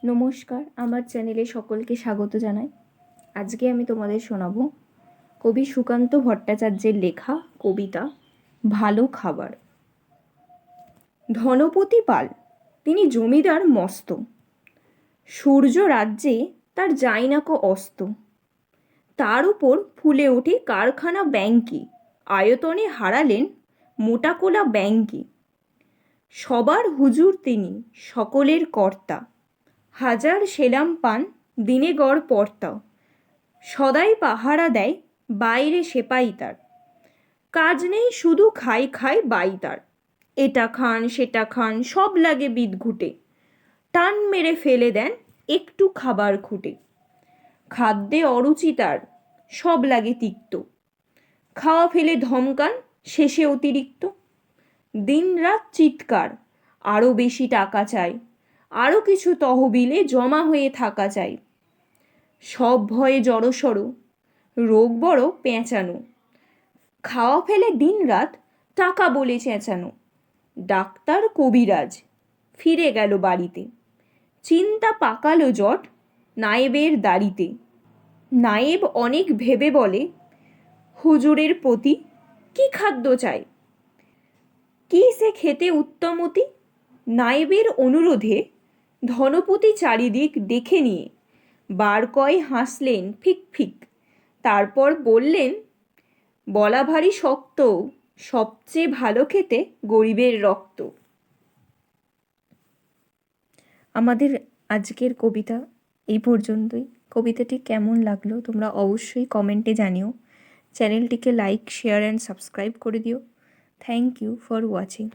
নমস্কার, আমার চ্যানেলে সকলকে স্বাগত জানাই। আজকে আমি তোমাদের শোনাবো কবি সুকান্ত ভট্টাচার্যের লেখা কবিতা ভালো খাবার। ধনপতি পাল তিনি জমিদার মস্ত, সূর্য রাজ্যে তার যায় না কো অস্ত। তার উপর ফুলে ওঠে কারখানা ব্যাংকি, আয়তনে হারালেন মোটাকোলা ব্যাংকি। সবার হুজুর তিনি, সকলের কর্তা, হাজার সেলাম পান দিনে গড় পর্তা। সদাই পাহারা দেয় বাইরে সেপাই তার, কাজ নেই শুধু খাই খাই বাই তার। এটা খান সেটা খান সব লাগে বিদঘুটে, টান মেরে ফেলে দেন একটু খাবার খুঁটে। খাদ্যে অরুচি তার, সব লাগে তিক্ত, খাওয়া ফেলে ধমকান শেষে অতিরিক্ত। দিনরাত চিৎকার, আরও বেশি টাকা চাই, আরও কিছু তহবিলে জমা হয়ে থাকা চাই। সব ভয়ে জড়সড়, রোগ বড় পেঁচানো, খাওয়া ফেলে দিনরাত টাকা বলে চেঁচানো। ডাক্তার কবিরাজ ফিরে গেল বাড়িতে, চিন্তা পাকালো জট নায়েবের দাড়িতে। নায়েব অনেক ভেবে বলে, হুজুরের প্রতি কি খাদ্য চাই, কি সে খেতে উত্তমতি। নায়েবের অনুরোধে ধনপতি চারিদিক দেখে নিয়ে বার কয় হাসলেন ফিক ফিক। তারপর বললেন, বলা ভারী শক্ত, সবচেয়ে ভালো খেতে গরিবের রক্ত। আমাদের আজকের কবিতা এই পর্যন্তই। কবিতাটি কেমন লাগলো তোমরা অবশ্যই কমেন্টে জানিও। চ্যানেলটিকে লাইক, শেয়ার অ্যান্ড সাবস্ক্রাইব করে দিও। Thank you for watching.